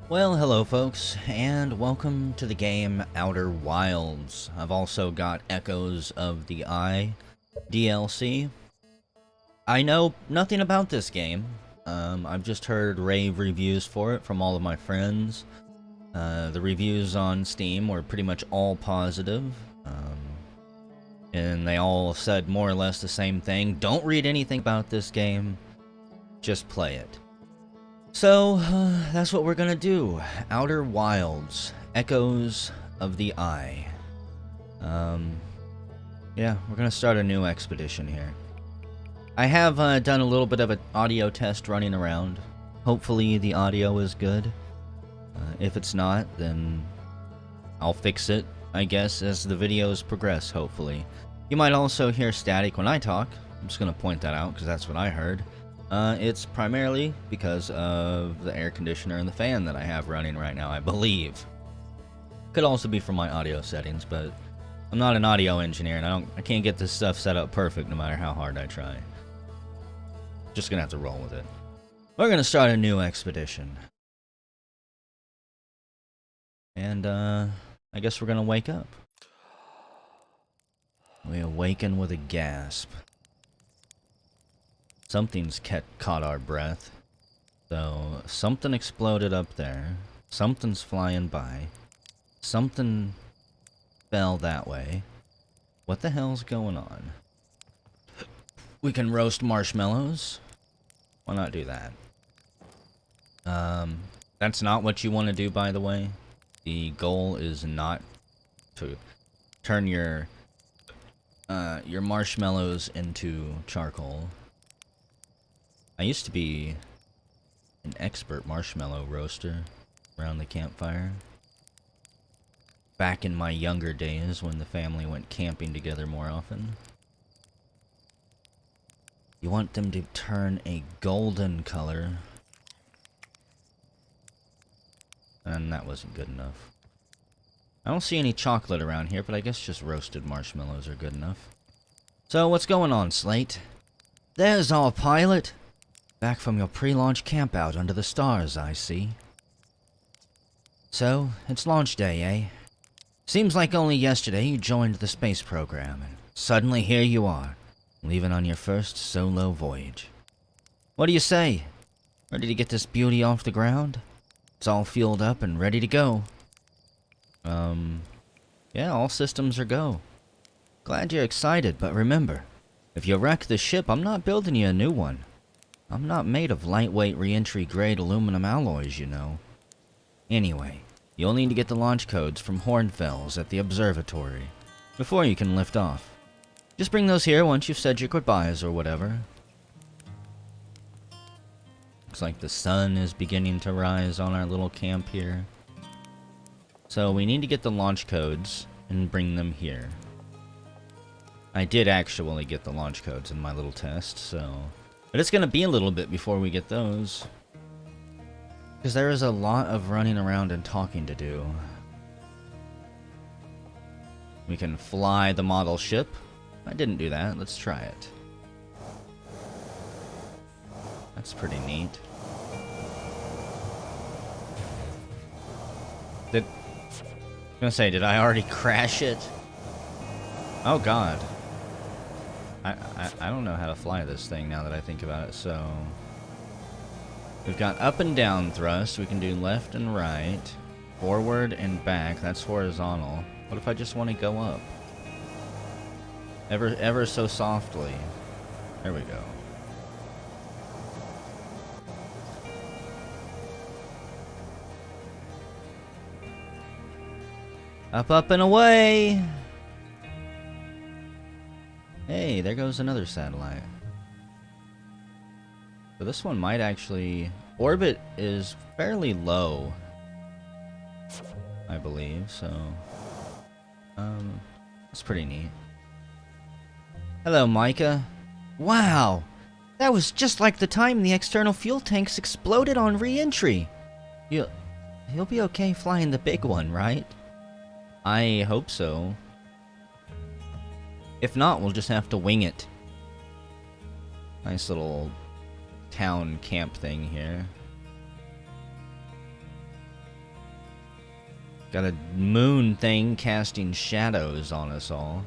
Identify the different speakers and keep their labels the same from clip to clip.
Speaker 1: Well, hello folks, and welcome to the game Outer Wilds. I've also got Echoes of the Eye DLC. I know nothing about this game. I've just heard rave reviews for it from all of my friends. The reviews on Steam were pretty much all positive, and they all said more or less the same thing. Don't read anything about this game, just play it. So, that's what we're gonna do. Outer Wilds, Echoes of the Eye. Yeah, we're gonna start a new expedition here. I have done a little bit of an audio test running around. Hopefully the audio is good. If it's not, then I'll fix it, I guess, as the videos progress, hopefully. You might also hear static when I talk. I'm just gonna point that out, because that's what I heard. It's primarily because of the air conditioner and the fan that I have running right now, I believe. Could also be from my audio settings, but I'm not an audio engineer, and I can't get this stuff set up perfect no matter how hard I try. Just gonna have to roll with it. We're gonna start a new expedition. And, I guess we're gonna wake up. We awaken with a gasp. Something's caught our breath. So, something exploded up there. Something's flying by. Something fell that way. What the hell's going on? We can roast marshmallows. Why not do that? That's not what you want to do, by the way. The goal is not to turn your marshmallows into charcoal. I used to be an expert marshmallow roaster around the campfire. Back in my younger days when the family went camping together more often. You want them to turn a golden color. And that wasn't good enough. I don't see any chocolate around here, but I guess just roasted marshmallows are good enough. So, what's going on, Slate? There's our pilot! Back from your pre-launch campout under the stars, I see. So, it's launch day, eh? Seems like only yesterday you joined the space program, and suddenly here you are, leaving on your first solo voyage. What do you say? Ready to get this beauty off the ground? It's all fueled up and ready to go. Yeah, all systems are go. Glad you're excited, but remember, if you wreck the ship, I'm not building you a new one. I'm not made of lightweight re-entry grade aluminum alloys, you know. Anyway, you'll need to get the launch codes from Hornfels at the observatory before you can lift off. Just bring those here once you've said your goodbyes or whatever. Looks like the sun is beginning to rise on our little camp here. So we need to get the launch codes and bring them here. I did actually get the launch codes in my little test, so... But it's gonna be a little bit before we get those. Because there is a lot of running around and talking to do. We can fly the model ship. I didn't do that. Let's try it. That's pretty neat. I'm gonna say, did I already crash it? Oh god. I don't know how to fly this thing now that I think about it, so... We've got up and down thrust, we can do left and right, forward and back, that's horizontal. What if I just want to go up? Ever so softly. There we go. Up, up, and away! Hey, there goes another satellite. So this one might actually... Orbit is fairly low, I believe, so... It's pretty neat. Hello, Micah. Wow! That was just like the time the external fuel tanks exploded on re-entry! You'll be okay flying the big one, right? I hope so. If not, we'll just have to wing it. Nice little town camp thing here. Got a moon thing casting shadows on us all.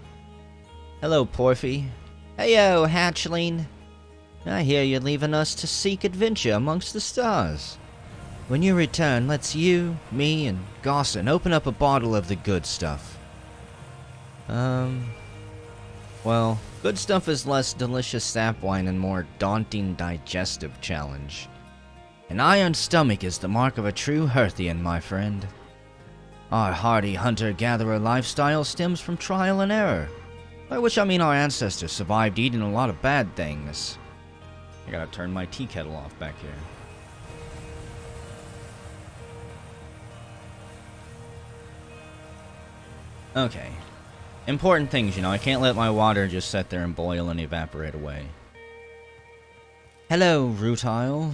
Speaker 1: Hello, Porphy. Heyo, hatchling. I hear you're leaving us to seek adventure amongst the stars. When you return, let's you, me, and Gossin open up a bottle of the good stuff. Well, good stuff is less delicious sap wine and more daunting digestive challenge. An iron stomach is the mark of a true Hearthian, my friend. Our hardy hunter-gatherer lifestyle stems from trial and error, by which I mean our ancestors survived eating a lot of bad things. I gotta turn my tea kettle off back here. Okay. Important things, you know, I can't let my water just sit there and boil and evaporate away. Hello, Rutile.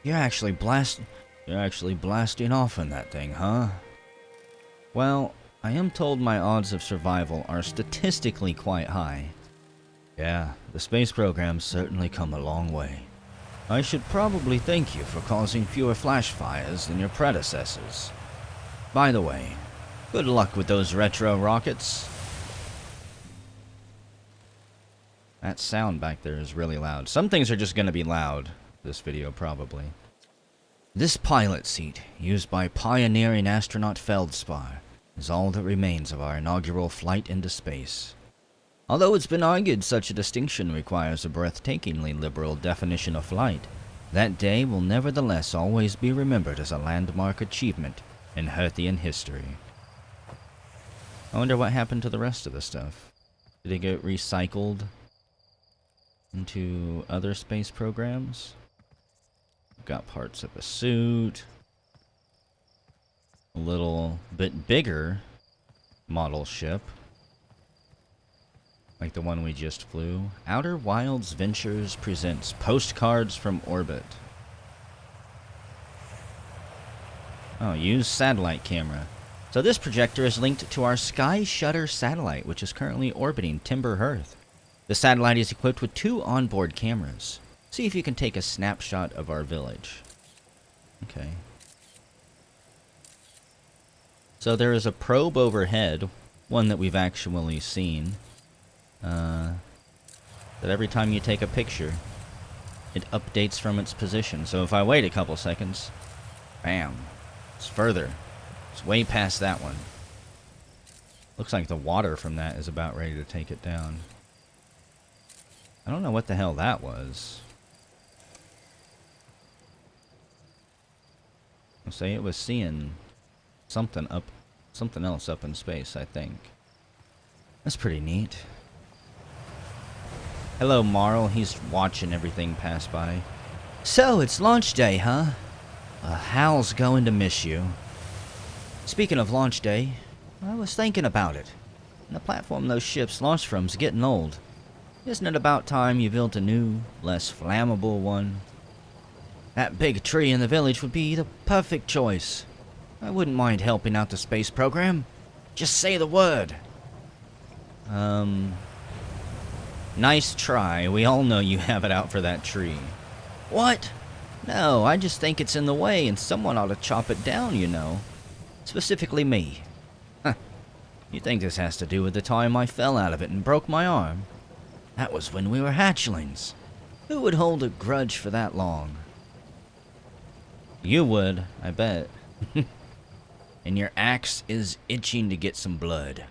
Speaker 1: You're actually blasting off in that thing, huh? Well, I am told my odds of survival are statistically quite high. Yeah, the space program's certainly come a long way. I should probably thank you for causing fewer flash fires than your predecessors. By the way, good luck with those retro rockets. That sound back there is really loud. Some things are just going to be loud, this video probably. This pilot seat, used by pioneering astronaut Feldspar, is all that remains of our inaugural flight into space. Although it's been argued such a distinction requires a breathtakingly liberal definition of flight, that day will nevertheless always be remembered as a landmark achievement in Hearthian history. I wonder what happened to the rest of the stuff. Did it get recycled into other space programs? Got parts of a suit. A little bit bigger model ship. Like the one we just flew. Outer Wilds Ventures presents Postcards from Orbit. Oh, use satellite camera. So this projector is linked to our Sky Shutter satellite, which is currently orbiting Timber Hearth. The satellite is equipped with 2 onboard cameras. See if you can take a snapshot of our village. Okay. So there is a probe overhead, one that we've actually seen. That every time you take a picture, it updates from its position. So if I wait a couple seconds, bam, it's further. It's way past that one. Looks like the water from that is about ready to take it down. I don't know what the hell that was. I'll say it was seeing something else up in space, I think. That's pretty neat. Hello, Marl. He's watching everything pass by. So, it's launch day, huh? Hal's going to miss you. Speaking of launch day, I was thinking about it. The platform those ships launch from's getting old. Isn't it about time you built a new, less flammable one? That big tree in the village would be the perfect choice. I wouldn't mind helping out the space program. Just say the word. Nice try. We all know you have it out for that tree. What? No, I just think it's in the way and someone ought to chop it down, you know. Specifically me. Huh. You think this has to do with the time I fell out of it and broke my arm? That was when we were hatchlings. Who would hold a grudge for that long? You would, I bet. And your axe is itching to get some blood.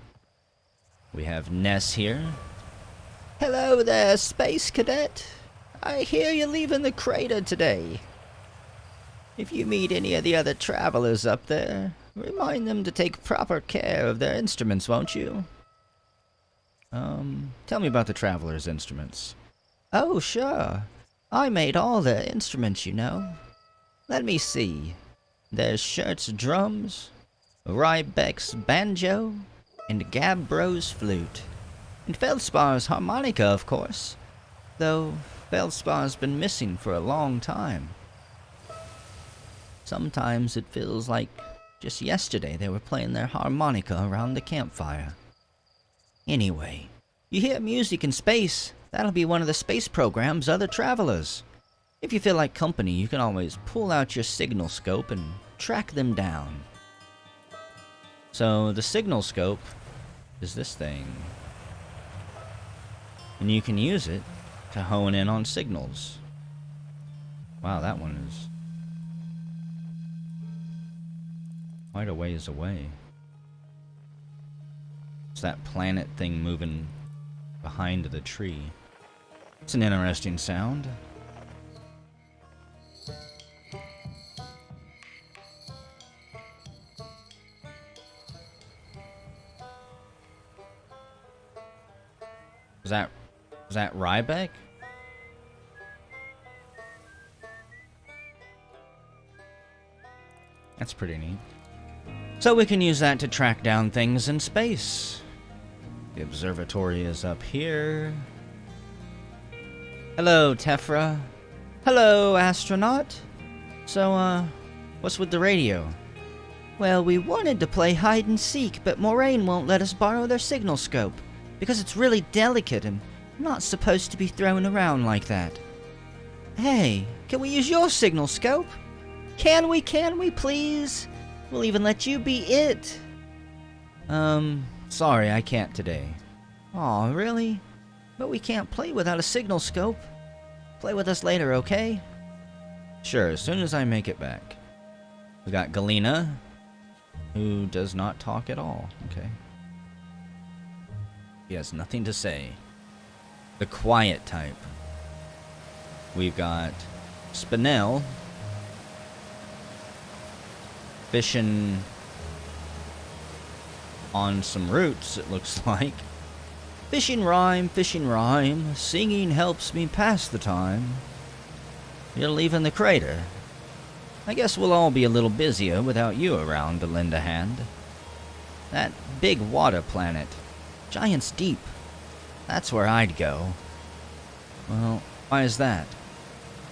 Speaker 1: We have Ness here. Hello there, Space Cadet. I hear you're leaving the crater today. If you meet any of the other travelers up there, remind them to take proper care of their instruments, won't you? Tell me about the travelers' instruments. Oh, sure. I made all their instruments, you know. Let me see. There's Shirt's drums, Rybeck's banjo, and Gabbro's flute. And Feldspar's harmonica, of course. Though Feldspar's been missing for a long time. Sometimes it feels like just yesterday they were playing their harmonica around the campfire. Anyway, you hear music in space, that'll be one of the space program's other travelers. If you feel like company, you can always pull out your signal scope and track them down. So the signal scope is this thing. And you can use it to hone in on signals. Wow, that one is quite a ways away. It's that planet thing moving behind the tree. It's an interesting sound. Is that Ryback? That's pretty neat. So we can use that to track down things in space. The observatory is up here. Hello, Tephra. Hello, astronaut. So, what's with the radio? Well, we wanted to play hide and seek, but Moraine won't let us borrow their signal scope, because it's really delicate and not supposed to be thrown around like that. Hey, can we use your signal scope? Can we, please? We'll even let you be it. Sorry, I can't today. Aw, really? But we can't play without a signal scope. Play with us later, okay? Sure, as soon as I make it back. We got Galena, who does not talk at all. Okay. He has nothing to say. The quiet type. We've got Spinel, fishing on some roots, it looks like. Fishing rhyme, singing helps me pass the time. You're leaving the crater. I guess we'll all be a little busier without you around to lend a hand. That big water planet, Giant's Deep, that's where I'd go. Well, why is that?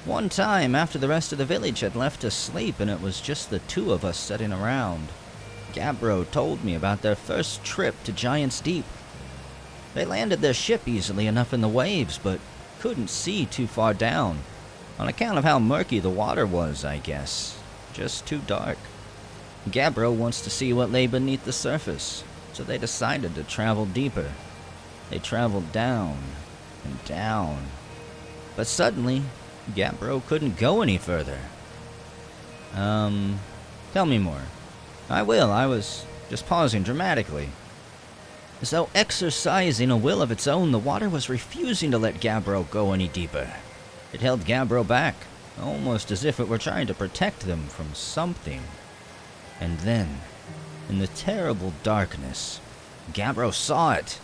Speaker 1: One time, after the rest of the village had left to sleep and it was just the two of us sitting around, Gabbro told me about their first trip to Giant's Deep. They landed their ship easily enough in the waves, but couldn't see too far down, on account of how murky the water was, I guess. Just too dark. Gabbro wants to see what lay beneath the surface, so they decided to travel deeper. They traveled down and down. But suddenly, Gabbro couldn't go any further. Tell me more. I will, I was just pausing dramatically. As though exercising a will of its own, the water was refusing to let Gabbro go any deeper. It held Gabbro back, almost as if it were trying to protect them from something. And then, in the terrible darkness, Gabbro saw it.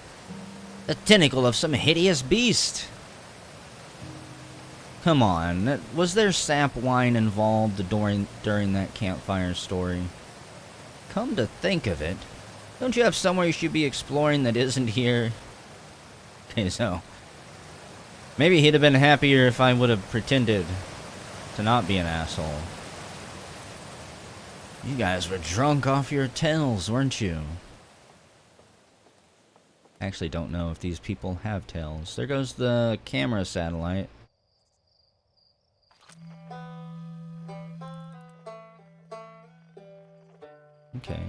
Speaker 1: The tentacle of some hideous beast. Come on, was there sap wine involved during that campfire story? Come to think of it, don't you have somewhere you should be exploring that isn't here? Okay, so maybe he'd have been happier if I would have pretended to not be an asshole. You guys were drunk off your tails, weren't you? I actually don't know if these people have tails. There goes the camera satellite. Okay.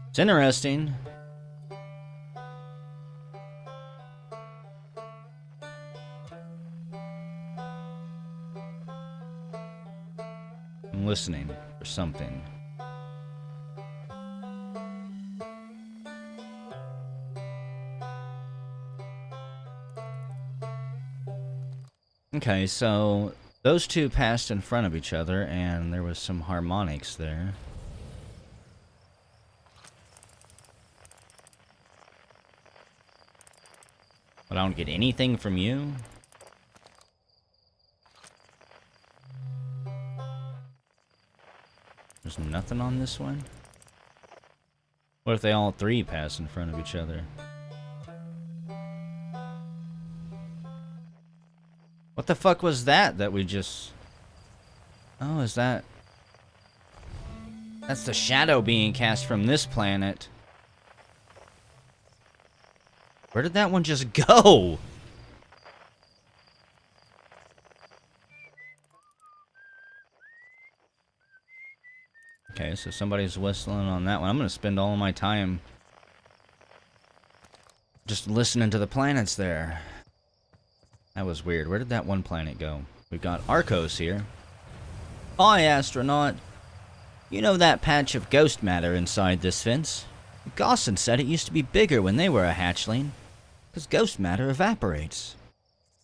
Speaker 1: It's interesting. I'm listening for something. Okay, so those two passed in front of each other, and there was some harmonics there. But I don't get anything from you? There's nothing on this one? What if they all three pass in front of each other? What the fuck was that we just... Oh, is that... That's the shadow being cast from this planet. Where did that one just go? Okay, so somebody's whistling on that one. I'm gonna spend all of my time just listening to the planets there. That was weird. Where did that one planet go? We've got Arcos here. Hi, astronaut. You know that patch of ghost matter inside this fence? Gosson said it used to be bigger when they were a hatchling, because ghost matter evaporates.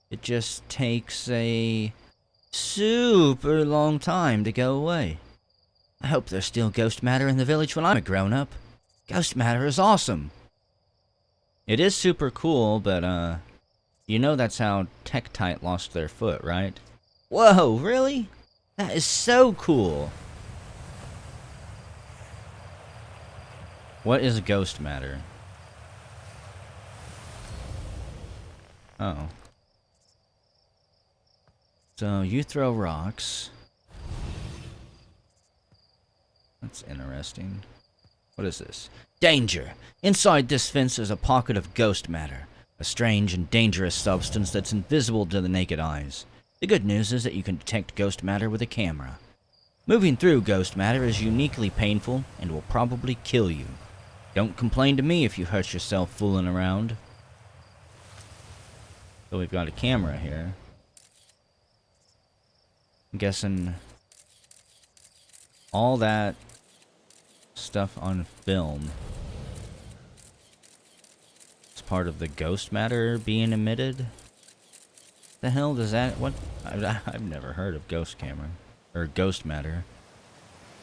Speaker 1: It just takes a super long time to go away. I hope there's still ghost matter in the village when I'm a grown-up. Ghost matter is awesome. It is super cool, but, you know that's how Tektite lost their foot, right? Whoa, really? That is so cool. What is ghost matter? Oh. So, you throw rocks. That's interesting. What is this? Danger! Inside this fence is a pocket of ghost matter. A strange and dangerous substance that's invisible to the naked eyes. The good news is that you can detect ghost matter with a camera. Moving through ghost matter is uniquely painful and will probably kill you. Don't complain to me if you hurt yourself fooling around. So we've got a camera here. I'm guessing all that stuff on film is part of the ghost matter being emitted. The hell does that? What? I've never heard of ghost camera or ghost matter.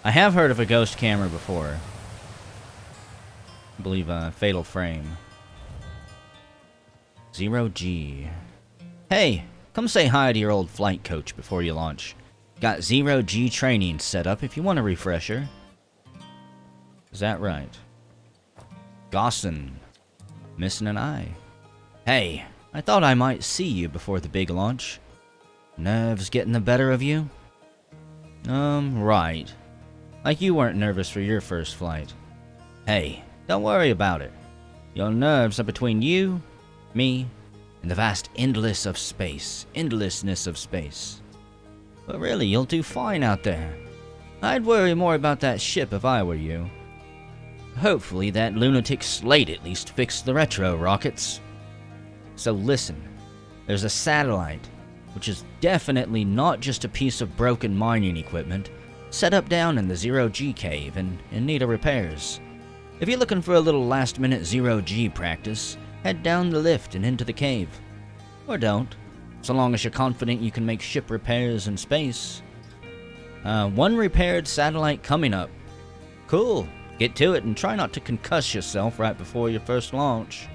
Speaker 1: I have heard of a ghost camera before. I believe Fatal Frame. 0G. Hey, come say hi to your old flight coach before you launch. Got 0G training set up if you want a refresher. Is that right? Gosson. Missing an eye. Hey, I thought I might see you before the big launch. Nerves getting the better of you? Right. Like you weren't nervous for your first flight. Hey, don't worry about it. Your nerves are between you, me, and the vast endlessness of space. But really, you'll do fine out there. I'd worry more about that ship if I were you. Hopefully that lunatic Slate at least fixed the retro rockets. So listen, there's a satellite, which is definitely not just a piece of broken mining equipment, set up down in the 0G cave and in need of repairs. If you're looking for a little last-minute 0G practice, head down the lift and into the cave. Or don't, so long as you're confident you can make ship repairs in space. One repaired satellite coming up. Cool. Get to it and try not to concuss yourself right before your first launch.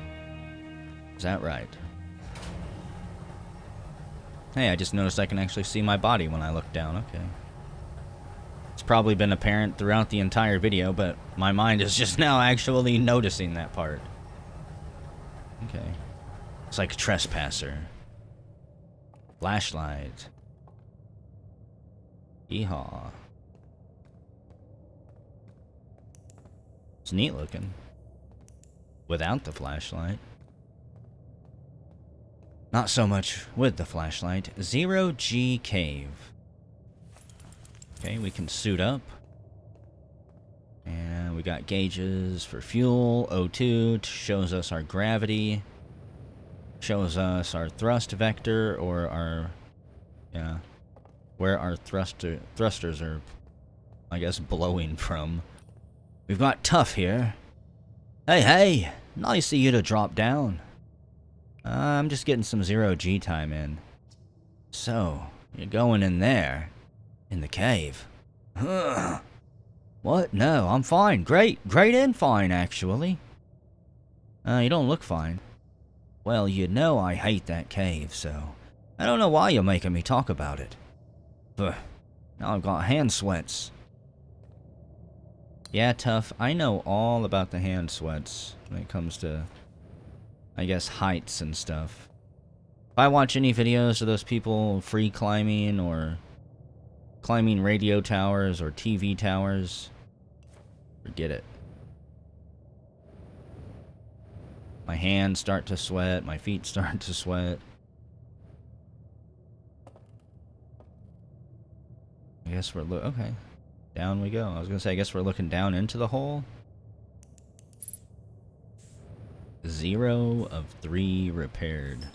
Speaker 1: Is that right? Hey, I just noticed I can actually see my body when I look down. Okay. It's probably been apparent throughout the entire video, but my mind is just now actually noticing that part. Okay. It's like a trespasser. Flashlight. Yeehaw. It's neat looking. Without the flashlight. Not so much with the flashlight. 0G cave. Okay, we can suit up. And we got gauges for fuel. O2 shows us our gravity. Shows us our thrust vector, or our... yeah. Where our thrusters are, I guess, blowing from. We've got Tough here. Hey, nice of you to drop down. I'm just getting some 0G time in. So, you're going in there? In the cave? What? No, I'm fine. Great and fine, actually. You don't look fine. Well, you know I hate that cave, so... I don't know why you're making me talk about it. But now I've got hand sweats. Yeah, Tough, I know all about the hand sweats when it comes to, I guess, heights and stuff. If I watch any videos of those people free climbing or climbing radio towers or TV towers, forget it. My hands start to sweat, my feet start to sweat. I guess we're okay. Down we go. I was gonna say, I guess we're looking down into the hole. 0 of 3 repaired.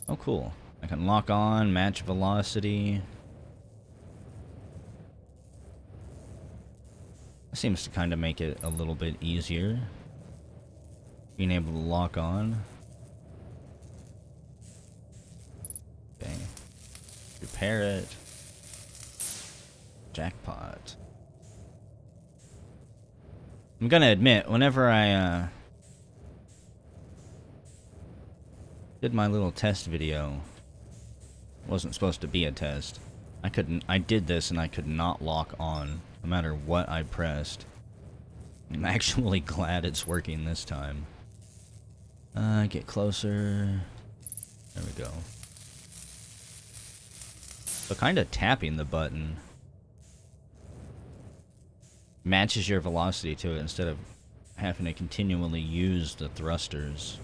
Speaker 1: Oh, cool. I can lock on, match velocity. That seems to kind of make it a little bit easier. Being able to lock on. Okay. Repair it. Jackpot. I'm gonna admit, whenever I did my little test video, it wasn't supposed to be a test. I did this and I could not lock on, no matter what I pressed. I'm actually glad it's working this time. Get closer. There we go. So kind of tapping the button matches your velocity to it instead of having to continually use the thrusters.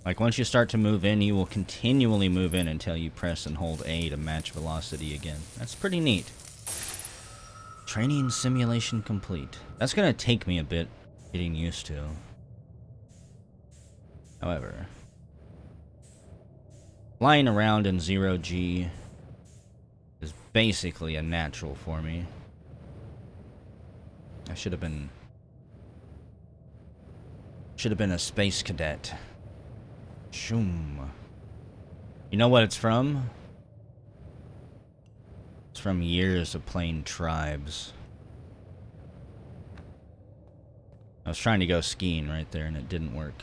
Speaker 1: Like, once you start to move in, you will continually move in until you press and hold A to match velocity again. That's pretty neat. Training simulation complete. That's gonna take me a bit getting used to. However, flying around in 0G is basically a natural for me. I should have been a space cadet. Shoom. You know what it's from? It's from years of playing Tribes. I was trying to go skiing right there and it didn't work.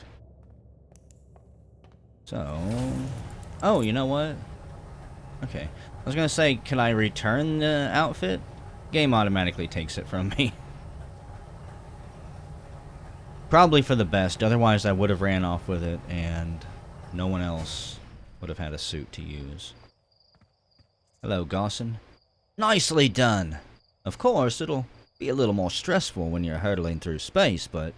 Speaker 1: So... Oh, you know what? Okay. I was gonna say, can I return the outfit? Game automatically takes it from me. Probably for the best, otherwise I would have ran off with it and no one else would have had a suit to use. Hello, Gosson. Nicely done! Of course, it'll be a little more stressful when you're hurtling through space, but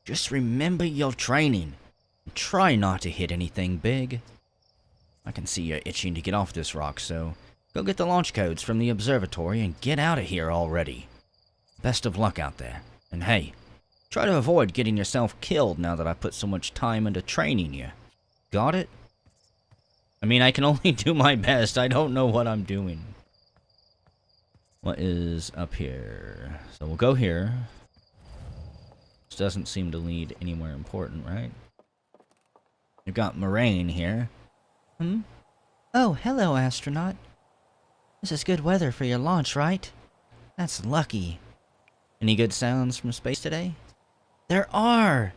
Speaker 1: just remember your training. And try not to hit anything big. I can see you're itching to get off this rock, so go get the launch codes from the observatory and get out of here already. Best of luck out there. And hey, try to avoid getting yourself killed now that I put so much time into training you. Got it? I mean, I can only do my best. I don't know what I'm doing. What is up here? So we'll go here. This doesn't seem to lead anywhere important, right? You've got Moraine here. Hmm? Oh, hello, astronaut. This is good weather for your launch, right? That's lucky. Any good sounds from space today? There are!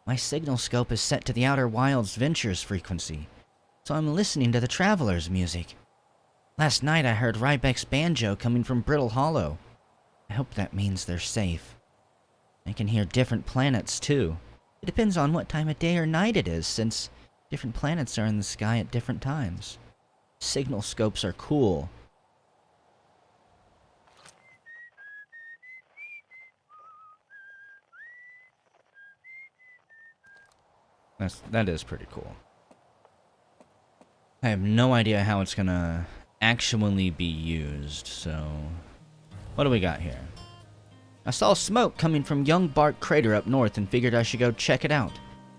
Speaker 1: My signal scope is set to the Outer Wilds Ventures frequency, so I'm listening to the Traveler's music. Last night I heard Rybek's banjo coming from Brittle Hollow. I hope that means they're safe. I can hear different planets, too. It depends on what time of day or night it is, since different planets are in the sky at different times. Signal scopes are cool. That is pretty cool. I have no idea how it's gonna actually be used, so... What do we got here? I saw smoke coming from Young Bark Crater up north and figured I should go check it out.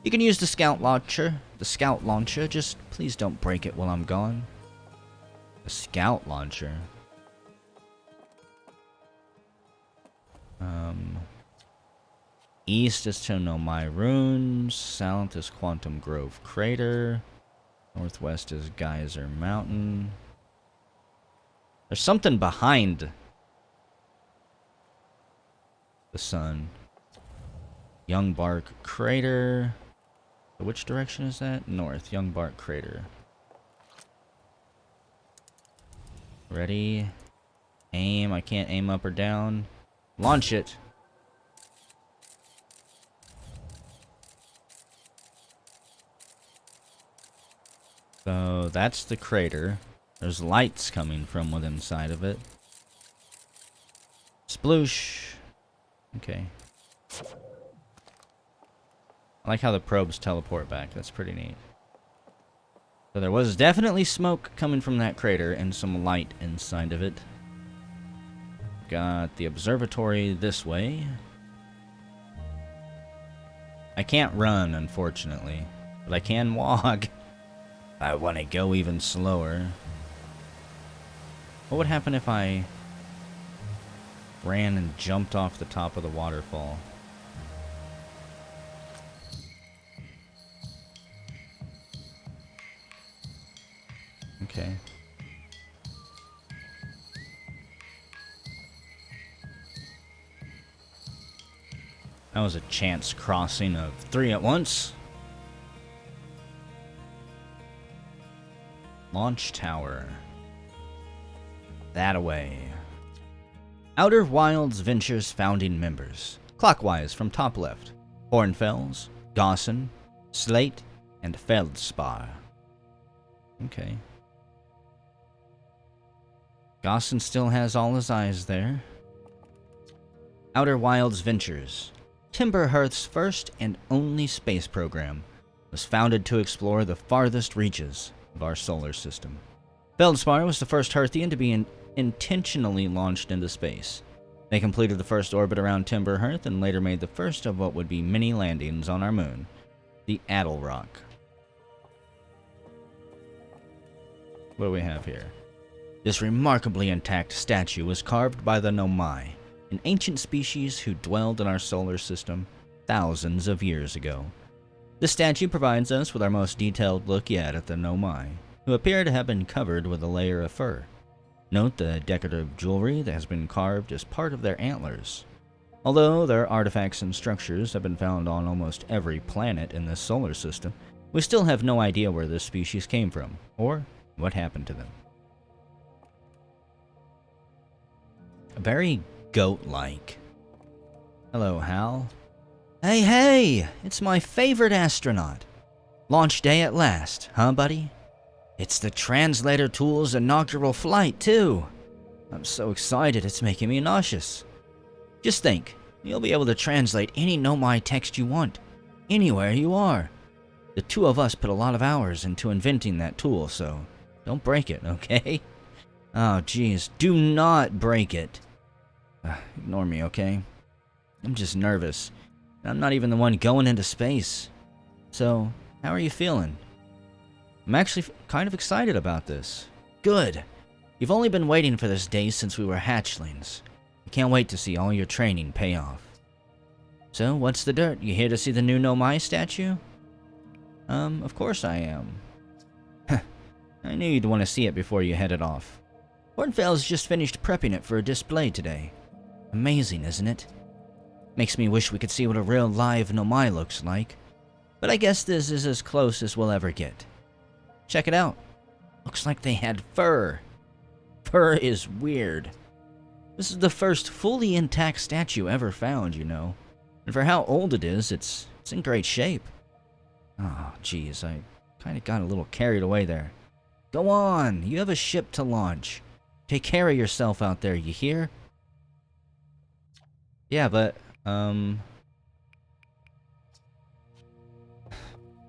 Speaker 1: You can use the scout launcher. Just please don't break it while I'm gone. The scout launcher? East is to Nomai Ruins. South is Quantum Grove Crater. Northwest is Geyser Mountain. There's something behind the sun. Young Bark Crater. Which direction is that? North. Young Bark Crater. Ready? Aim. I can't aim up or down. Launch it. So that's the crater. There's lights coming from within inside of it. Sploosh. Okay. I like how the probes teleport back. That's pretty neat. So there was definitely smoke coming from that crater and some light inside of it. Got the observatory this way. I can't run, unfortunately, but I can walk. I want to go even slower. What would happen if I ran and jumped off the top of the waterfall? Okay. That was a chance crossing of 3 at once. Launch tower. That away. Outer Wilds Ventures founding members. Clockwise from top left. Hornfels, Gossan, Slate, and Feldspar. Okay. Gossan still has all his eyes there. Outer Wilds Ventures. Timberhearth's first and only space program was founded to explore the farthest reaches of our solar system. Feldspar was the first Hearthian to be intentionally launched into space. They completed the first orbit around Timberhearth and later made the first of what would be many landings on our moon, the Attle Rock. What do we have here? This remarkably intact statue was carved by the Nomai, an ancient species who dwelled in our solar system thousands of years ago. The statue provides us with our most detailed look yet at the Nomai, who appear to have been covered with a layer of fur. Note the decorative jewelry that has been carved as part of their antlers. Although their artifacts and structures have been found on almost every planet in this solar system, we still have no idea where this species came from, or what happened to them. Very goat-like. Hello, Hal. Hey! It's my favorite astronaut. Launch day at last, huh, buddy? It's the translator tool's inaugural flight, too. I'm so excited it's making me nauseous. Just think, you'll be able to translate any Nomai text you want, anywhere you are. The two of us put a lot of hours into inventing that tool, so don't break it, okay? Oh, geez, do not break it. Ignore me, okay? I'm just nervous. I'm not even the one going into space. So, how are you feeling? I'm actually kind of excited about this. Good. You've only been waiting for this day since we were hatchlings. I can't wait to see all your training pay off. So, what's the dirt? You here to see the new Nomai statue? Of course I am. I knew you'd want to see it before you headed off. Hornfels just finished prepping it for a display today. Amazing, isn't it? Makes me wish we could see what a real live Nomai looks like. But I guess this is as close as we'll ever get. Check it out. Looks like they had fur. Fur is weird. This is the first fully intact statue ever found, you know. And for how old it is, it's in great shape. Oh, geez, I kind of got a little carried away there. Go on, you have a ship to launch. Take care of yourself out there, you hear? Yeah, but,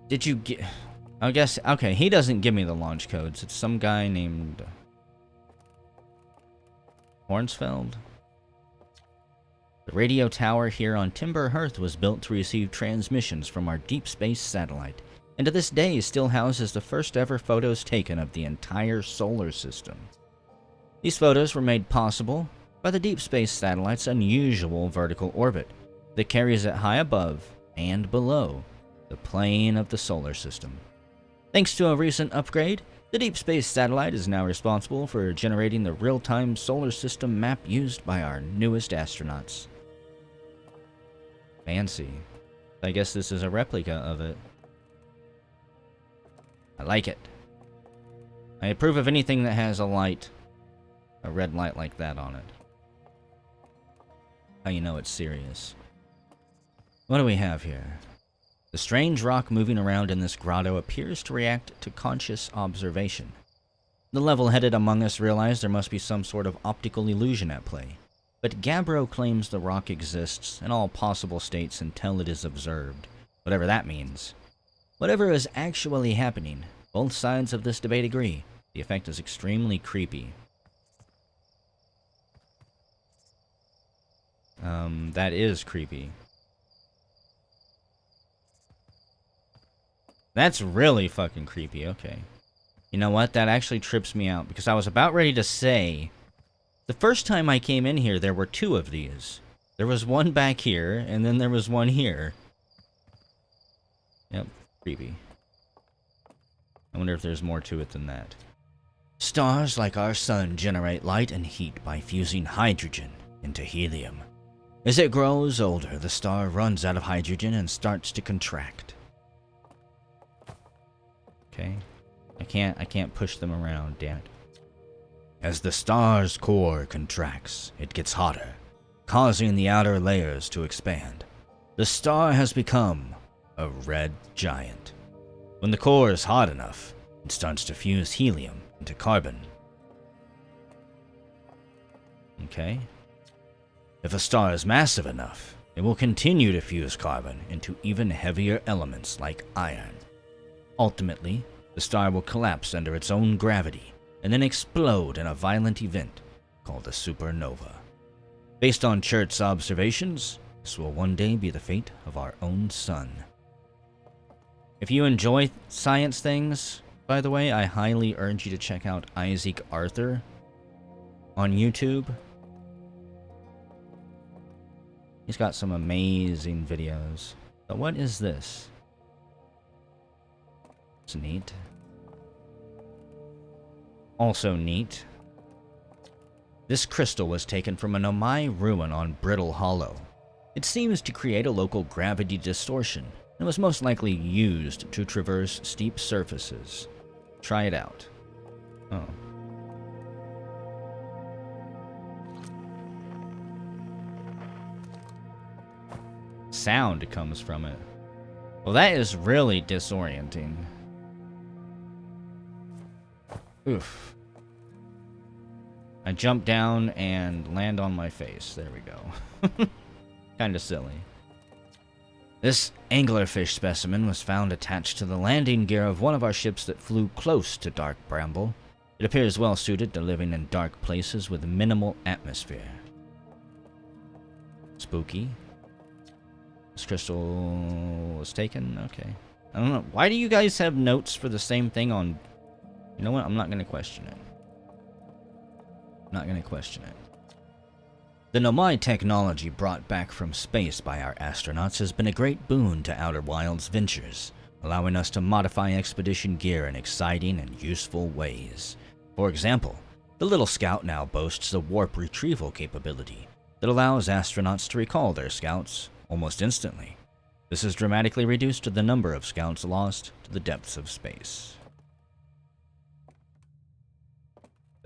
Speaker 1: did you get... I guess, okay, he doesn't give me the launch codes. It's some guy named... Hornsfeld? The radio tower here on Timberhearth was built to receive transmissions from our deep space satellite, and to this day still houses the first ever photos taken of the entire solar system. These photos were made possible by the deep space satellite's unusual vertical orbit that carries it high above and below the plane of the solar system. Thanks to a recent upgrade, the deep space satellite is now responsible for generating the real-time solar system map used by our newest astronauts. Fancy. I guess this is a replica of it. I like it. I approve of anything that has a red light like that on it. How you know it's serious. What do we have here? The strange rock moving around in this grotto appears to react to conscious observation. The level-headed among us realize there must be some sort of optical illusion at play, but Gabbro claims the rock exists in all possible states until it is observed, whatever that means. Whatever is actually happening, both sides of this debate agree. The effect is extremely creepy. That is creepy. That's really fucking creepy, okay. You know what? That actually trips me out, because I was about ready to say, the first time I came in here, there were 2 of these. There was one back here, and then there was one here. Yep, creepy. I wonder if there's more to it than that. Stars like our sun generate light and heat by fusing hydrogen into helium. As it grows older, the star runs out of hydrogen and starts to contract. Okay. I can't push them around, damn it. As the star's core contracts, it gets hotter, causing the outer layers to expand. The star has become a red giant. When the core is hot enough, it starts to fuse helium into carbon. Okay. If a star is massive enough, it will continue to fuse carbon into even heavier elements like iron. Ultimately, the star will collapse under its own gravity and then explode in a violent event called a supernova. Based on Church's observations, this will one day be the fate of our own sun. If you enjoy science things, by the way, I highly urge you to check out Isaac Arthur on YouTube. He's got some amazing videos. But what is this? It's neat. Also neat. This crystal was taken from a Nomai ruin on Brittle Hollow. It seems to create a local gravity distortion, and was most likely used to traverse steep surfaces. Try it out. Oh. Sound comes from it. Well, that is really disorienting. Oof. I jump down and land on my face. There we go. Kinda silly. This anglerfish specimen was found attached to the landing gear of one of our ships that flew close to Dark Bramble. It appears well suited to living in dark places with minimal atmosphere. Spooky. This crystal was taken? Okay. I don't know. Why do you guys have notes for the same thing on... You know what? I'm not going to question it. I'm not going to question it. The Nomai technology brought back from space by our astronauts has been a great boon to Outer Wilds ventures, allowing us to modify expedition gear in exciting and useful ways. For example, the Little Scout now boasts a warp retrieval capability that allows astronauts to recall their scouts almost instantly. This has dramatically reduced the number of scouts lost to the depths of space.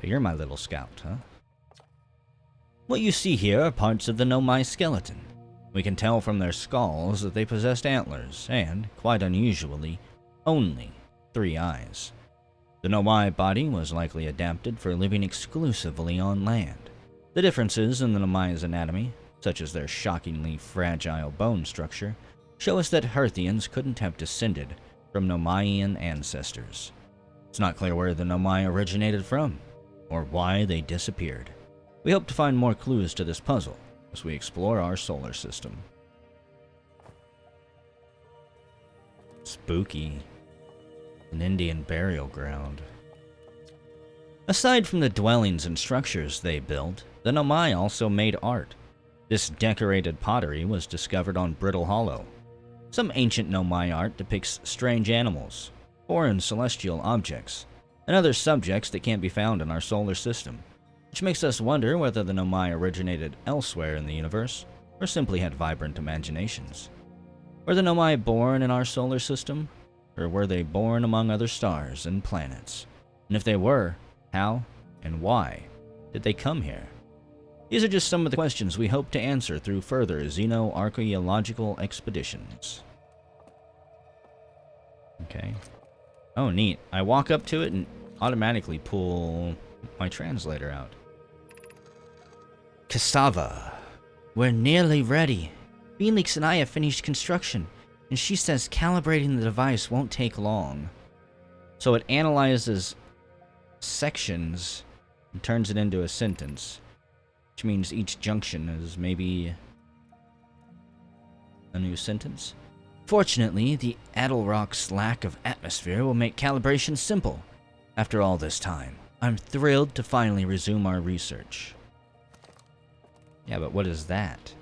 Speaker 1: So you're my little scout, huh? What you see here are parts of the Nomai skeleton. We can tell from their skulls that they possessed antlers and, quite unusually, only 3 eyes. The Nomai body was likely adapted for living exclusively on land. The differences in the Nomai's anatomy, such as their shockingly fragile bone structure, show us that Hearthians couldn't have descended from Nomaian ancestors. It's not clear where the Nomai originated from, or why they disappeared. We hope to find more clues to this puzzle as we explore our solar system. Spooky. An Indian burial ground. Aside from the dwellings and structures they built, the Nomai also made art. This decorated pottery was discovered on Brittle Hollow. Some ancient Nomai art depicts strange animals, foreign celestial objects, and other subjects that can't be found in our solar system, which makes us wonder whether the Nomai originated elsewhere in the universe, or simply had vibrant imaginations. Were the Nomai born in our solar system, or were they born among other stars and planets? And if they were, how and why did they come here? These are just some of the questions we hope to answer through further xeno-archaeological expeditions. Okay. Oh, neat. I walk up to it and automatically pull my translator out. Cassava. We're nearly ready. Felix and I have finished construction. And she says calibrating the device won't take long. So it analyzes sections and turns it into a sentence. Which means each junction is maybe a new sentence. Fortunately, the Attle Rock's lack of atmosphere will make calibration simple. After all this time, I'm thrilled to finally resume our research. Yeah, but what is that?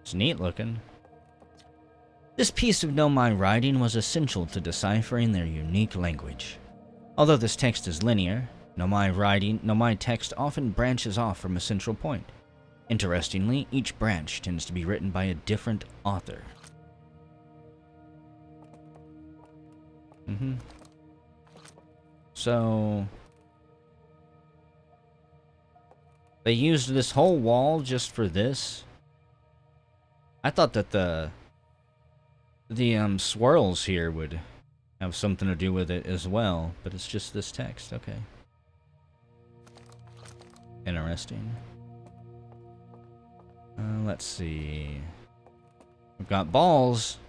Speaker 1: It's neat looking. This piece of Nomai writing was essential to deciphering their unique language. Although this text is linear, Nomai text often branches off from a central point. Interestingly, each branch tends to be written by a different author. So they used this whole wall just for this? I thought that the swirls here would have something to do with it as well, but it's just this text. Okay. Interesting. Let's see. We've got balls.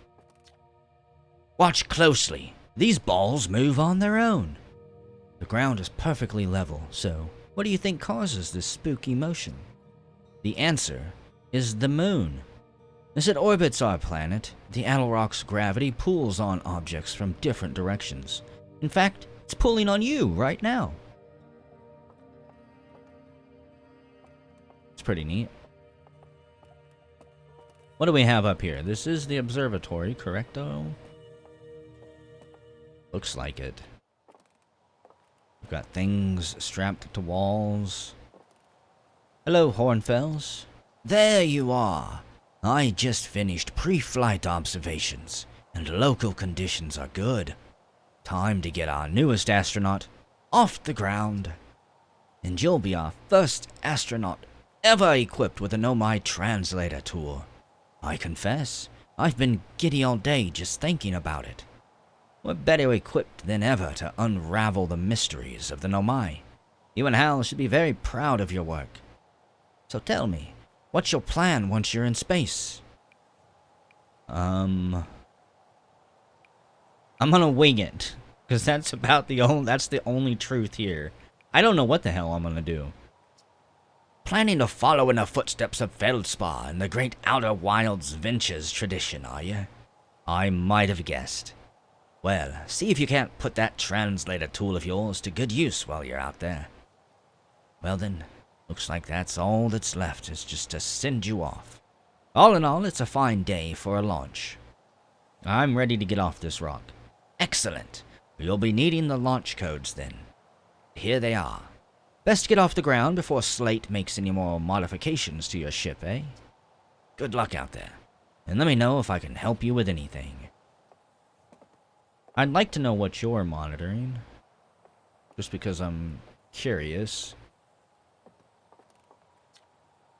Speaker 1: Watch closely. These balls move on their own. The ground is perfectly level, so what do you think causes this spooky motion? The answer is the moon. As it orbits our planet, the Attle Rock's gravity pulls on objects from different directions. In fact, it's pulling on you right now. It's pretty neat. What do we have up here? This is the observatory, correcto? Looks like it. We've got things strapped to walls. Hello, Hornfells. There you are. I just finished pre-flight observations, and local conditions are good. Time to get our newest astronaut off the ground. And you'll be our first astronaut ever equipped with a Nomai translator tool. I confess, I've been giddy all day just thinking about it. We're better equipped than ever to unravel the mysteries of the Nomai. You and Hal should be very proud of your work. So tell me, what's your plan once you're in space? I'm gonna wing it, because that's the only truth here. I don't know what the hell I'm gonna do. Planning to follow in the footsteps of Feldspar and the great Outer Wilds Ventures tradition, are you? I might have guessed. Well, see if you can't put that translator tool of yours to good use while you're out there. Well then, looks like that's all that's left, is just to send you off. All in all, it's a fine day for a launch. I'm ready to get off this rock. Excellent. You'll be needing the launch codes then. Here they are. Best get off the ground before Slate makes any more modifications to your ship, eh? Good luck out there, and let me know if I can help you with anything. I'd like to know what you're monitoring, just because I'm curious.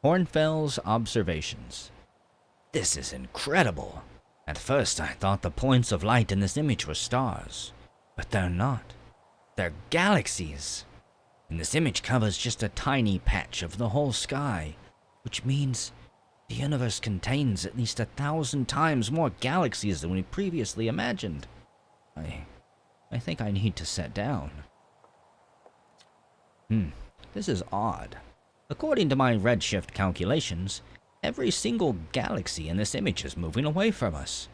Speaker 1: Hornfell's observations. This is incredible. At first I thought the points of light in this image were stars, but they're not. They're galaxies. And this image covers just a tiny patch of the whole sky, which means the universe contains at least 1,000 times more galaxies than we previously imagined. I think I need to set down. This is odd. According to my redshift calculations, every single galaxy in this image is moving away from us.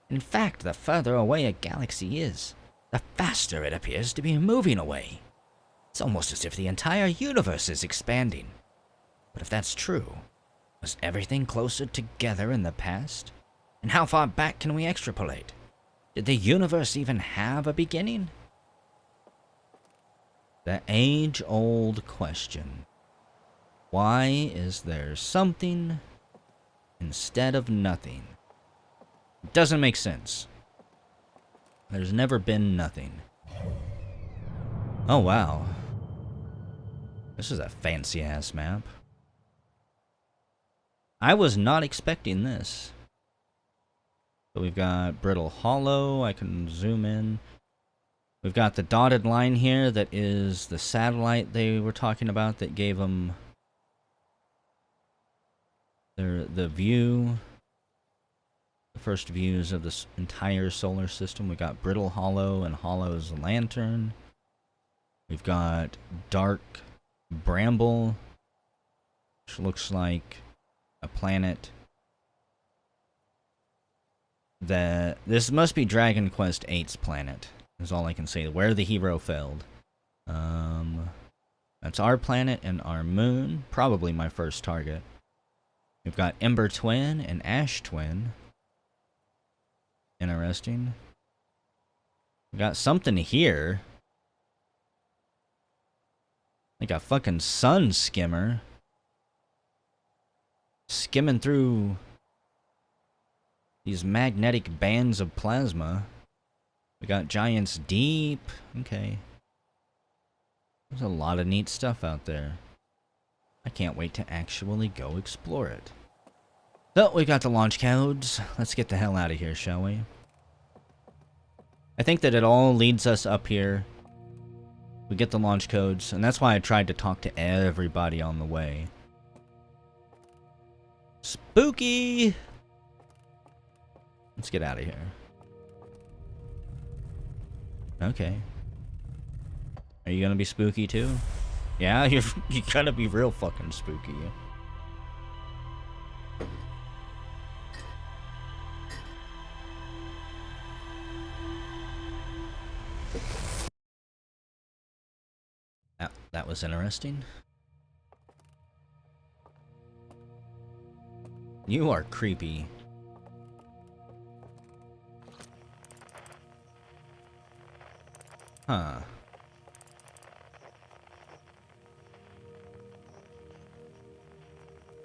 Speaker 1: In fact, the further away a galaxy is, the faster it appears to be moving away. It's almost as if the entire universe is expanding. But if that's true, was everything closer together in the past? And how far back can we extrapolate? Did the universe even have a beginning? The age-old question. Why is there something instead of nothing? It doesn't make sense. There's never been nothing. Oh, wow. This is a fancy-ass map. I was not expecting this. So we've got Brittle Hollow. I can zoom in. We've got the dotted line here that is the satellite they were talking about that gave them the view. The first views of this entire solar system. We got Brittle Hollow and Hollow's Lantern. We've got Dark Bramble, which looks like a planet that... This must be Dragon Quest VIII's planet, is all I can say. Where the hero failed. That's our planet and our moon. Probably my first target. We've got Ember Twin and Ash Twin. Interesting. We got something here. Like a fucking sun skimmer. Skimming through these magnetic bands of plasma. We got Giants Deep. Okay. There's a lot of neat stuff out there. I can't wait to actually go explore it. So, we got the launch codes. Let's get the hell out of here, shall we? I think that it all leads us up here. We get the launch codes, and that's why I tried to talk to everybody on the way. Spooky! Let's get out of here. Okay. Are you gonna be spooky too? Yeah, you're gonna be real fucking spooky. That was interesting. You are creepy. Huh.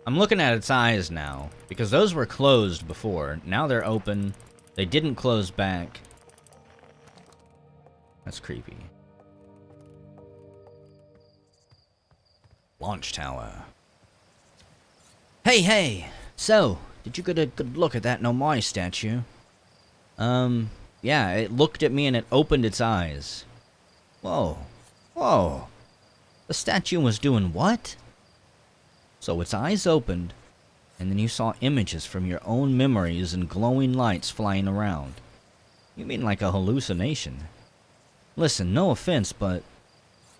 Speaker 1: I'm looking at its eyes now, because those were closed before. Now they're open. They didn't close back. That's creepy. Launch tower. Hey! So, did you get a good look at that Nomai statue? Yeah, it looked at me and it opened its eyes. Whoa. The statue was doing what? So its eyes opened, and then you saw images from your own memories and glowing lights flying around. You mean like a hallucination? Listen, no offense, but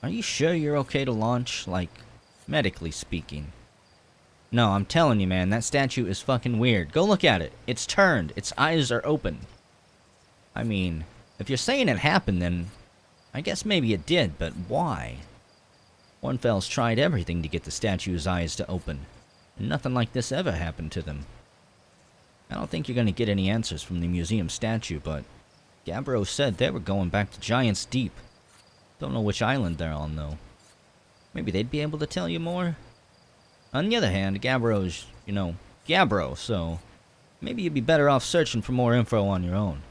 Speaker 1: are you sure you're okay to launch, like, medically speaking? No, I'm telling you, man, that statue is fucking weird. Go look at it. It's turned. Its eyes are open. I mean, if you're saying it happened, then I guess maybe it did, but why? Ornfell's tried everything to get the statue's eyes to open, and nothing like this ever happened to them. I don't think you're gonna get any answers from the museum statue, but Gabbro said they were going back to Giants Deep. Don't know which island they're on, though. Maybe they'd be able to tell you more? On the other hand, Gabbro's, Gabbro, so maybe you'd be better off searching for more info on your own.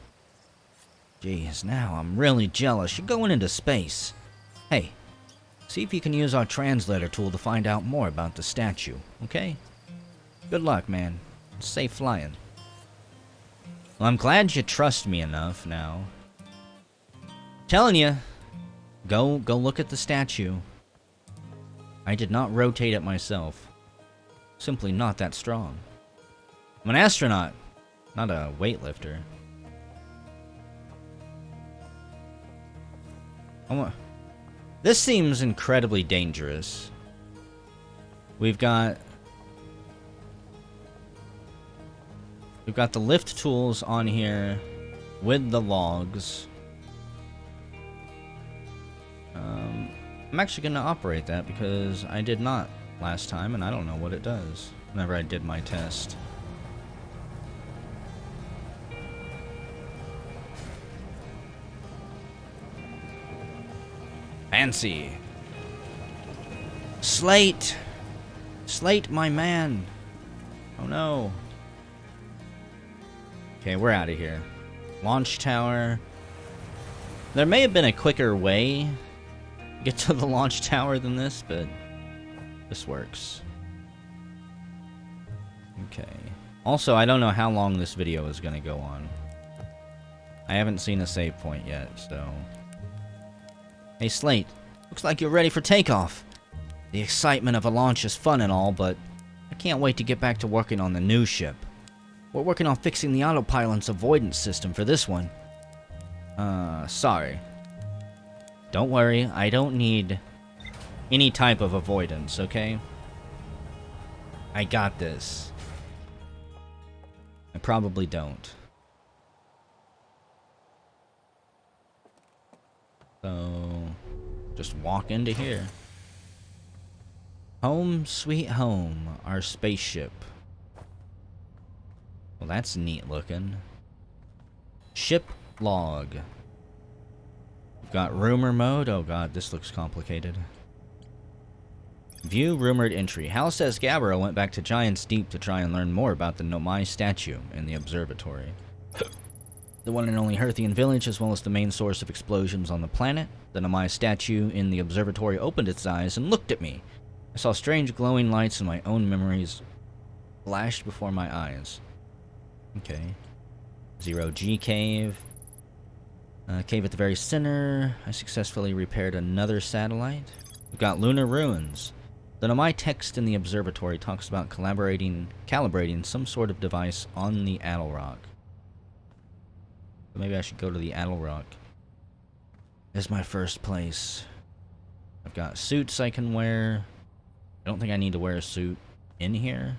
Speaker 1: Jeez, now I'm really jealous. You're going into space. Hey, see if you can use our translator tool to find out more about the statue, okay? Good luck, man. Safe flying. Well, I'm glad you trust me enough now. Telling you, go look at the statue. I did not rotate it myself. Simply not that strong. I'm an astronaut, not a weightlifter. This seems incredibly dangerous. We've got the lift tools on here with the logs. I'm actually going to operate that because I did not last time, and I don't know what it does whenever I did my test. Fancy. Slate! Slate, my man! Oh no. Okay, we're out of here. Launch tower. There may have been a quicker way to get to the launch tower than this, but this works. Okay. Also, I don't know how long this video is going to go on. I haven't seen a save point yet, so... Hey, Slate. Looks like you're ready for takeoff. The excitement of a launch is fun and all, but I can't wait to get back to working on the new ship. We're working on fixing the autopilot's avoidance system for this one. Sorry. Don't worry, I don't need any type of avoidance, okay? I got this. I probably don't. So, just walk into here. Home sweet home, our spaceship. Well, that's neat looking. Ship log. We've got rumor mode. Oh god, this looks complicated. View rumored entry. Hal says Gabbro went back to Giant's Deep to try and learn more about the Nomai statue in the observatory. The one and only Herthian village, as well as the main source of explosions on the planet. The Nomai statue in the observatory opened its eyes and looked at me. I saw strange glowing lights and my own memories flashed before my eyes. Okay. 0G cave. Cave at the very center. I successfully repaired another satellite. We've got lunar ruins. The Nomai text in the observatory talks about calibrating some sort of device on the Attle Rock. Maybe I should go to the Attle Rock. This is my first place. I've got suits I can wear. I don't think I need to wear a suit in here.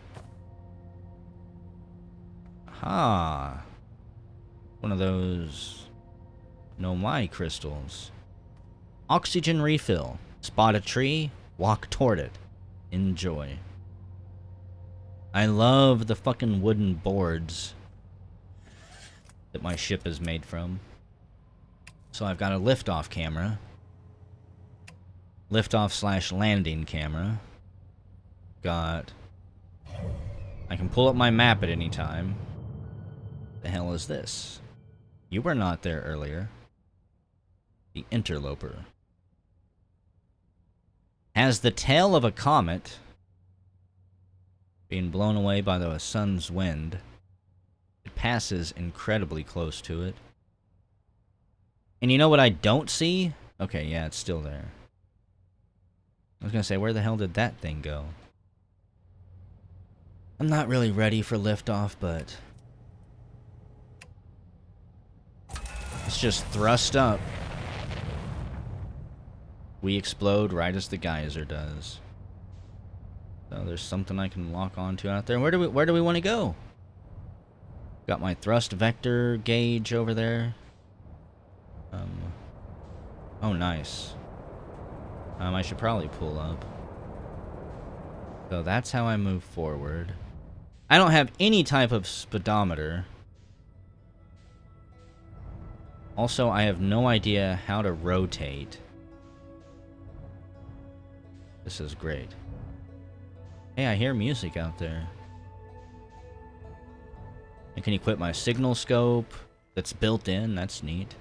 Speaker 1: Aha. One of those Nomai crystals. Oxygen refill. Spot a tree, walk toward it. Enjoy. I love the fucking wooden boards that my ship is made from. So I've got a liftoff camera. Liftoff / landing camera. Got... I can pull up my map at any time. The hell is this? You were not there earlier. The interloper. Has the tail of a comet. Being blown away by the sun's wind. It passes incredibly close to it. And you know what I don't see? Okay, yeah, it's still there. I was gonna say, where the hell did that thing go? I'm not really ready for liftoff, but... It's just thrust up. We explode right as the geyser does. So there's something I can lock onto out there. Where do we want to go? Got my thrust vector gauge over there. Oh, nice. I should probably pull up. So that's how I move forward. I don't have any type of speedometer. Also, I have no idea how to rotate. This is great. Hey, I hear music out there. I can equip my signal scope that's built in. That's neat.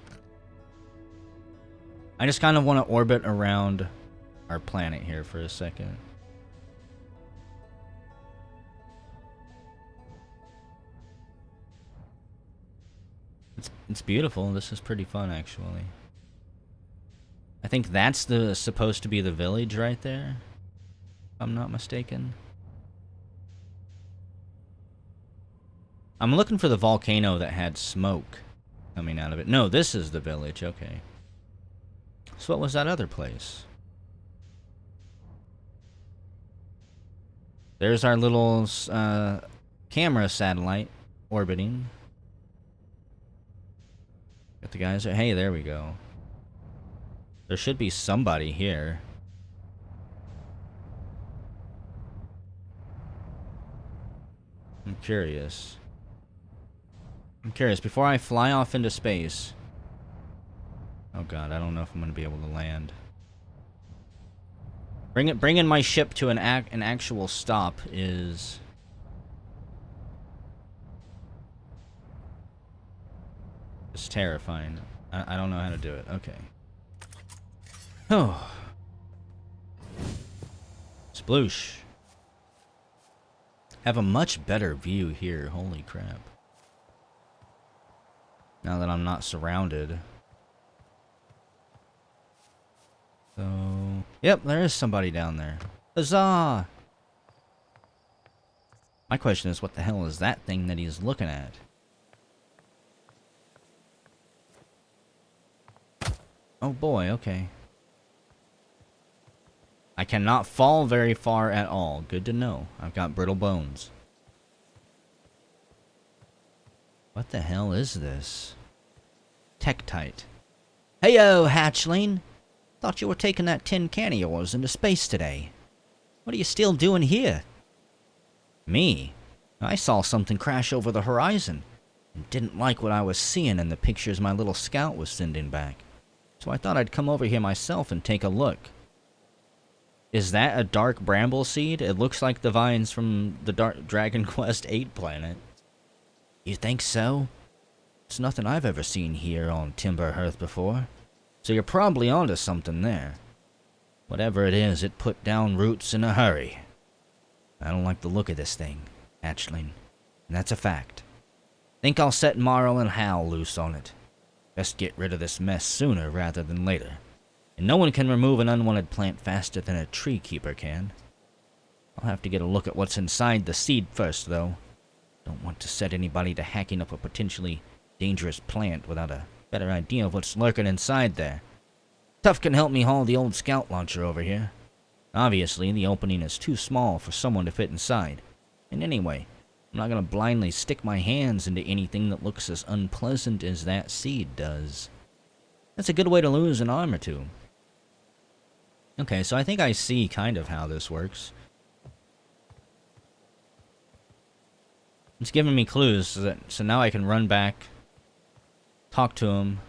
Speaker 1: I just kind of want to orbit around our planet here for a second. It's beautiful. This is pretty fun, actually. I think that's supposed to be the village right there, if I'm not mistaken. I'm looking for the volcano that had smoke coming out of it. No, this is the village. Okay. So what was that other place? There's our little camera satellite orbiting. Got the guys. Hey, there we go. There should be somebody here. I'm curious. Before I fly off into space... Oh god, I don't know if I'm going to be able to land. Bringing my ship to an actual stop is... It's terrifying. I don't know how to do it. Okay. Oh. Sploosh. Have a much better view here. Holy crap. Now that I'm not surrounded. So... Yep, there is somebody down there. Huzzah! My question is, what the hell is that thing that he's looking at? Oh boy, okay. I cannot fall very far at all. Good to know. I've got brittle bones. What the hell is this? Tektite. Heyo, hatchling! Thought you were taking that tin can of yours into space today. What are you still doing here? Me? I saw something crash over the horizon, and didn't like what I was seeing in the pictures my little scout was sending back. So I thought I'd come over here myself and take a look. Is that a dark bramble seed? It looks like the vines from the Dragon Quest VIII planet. You think so? It's nothing I've ever seen here on Timber Hearth before. So you're probably onto something there. Whatever it is, it put down roots in a hurry. I don't like the look of this thing, hatchling, and that's a fact. Think I'll set Marl and Hal loose on it. Best get rid of this mess sooner rather than later. And no one can remove an unwanted plant faster than a tree keeper can. I'll have to get a look at what's inside the seed first, though. Don't want to set anybody to hacking up a potentially dangerous plant without a better idea of what's lurking inside there. Tuff can help me haul the old scout launcher over here. Obviously, the opening is too small for someone to fit inside. And anyway, I'm not going to blindly stick my hands into anything that looks as unpleasant as that seed does. That's a good way to lose an arm or two. Okay, so I think I see kind of how this works. It's giving me clues, so now I can run back, talk to him,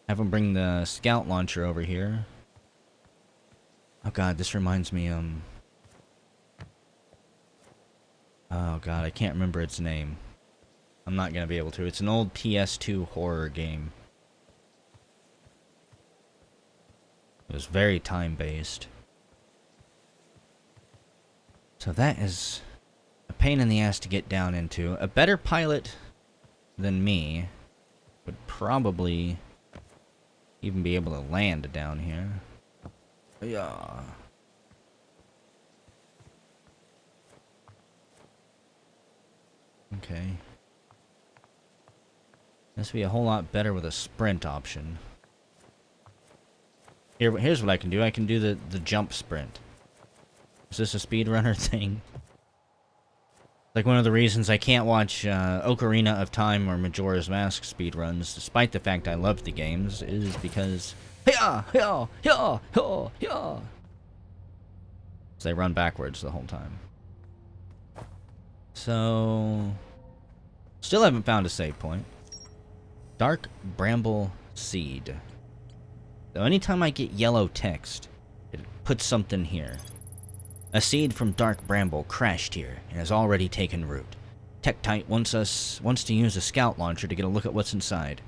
Speaker 1: have him bring the scout launcher over here. Oh god, this reminds me, oh god, I can't remember its name. I'm not gonna be able to. It's an old PS2 horror game. It was very time-based. So that is a pain in the ass to get down into. A better pilot than me would probably even be able to land down here. Yeah. Okay. This would be a whole lot better with a sprint option. Here's what I can do. I can do the jump sprint. Is this a speedrunner thing? Like one of the reasons I can't watch Ocarina of Time or Majora's Mask speedruns, despite the fact I love the games, is because so they run backwards the whole time. So still haven't found a save point. Dark Bramble Seed. So anytime I get yellow text, it puts something here. A seed from Dark Bramble crashed here and has already taken root. Tektite wants to use a scout launcher to get a look at what's inside.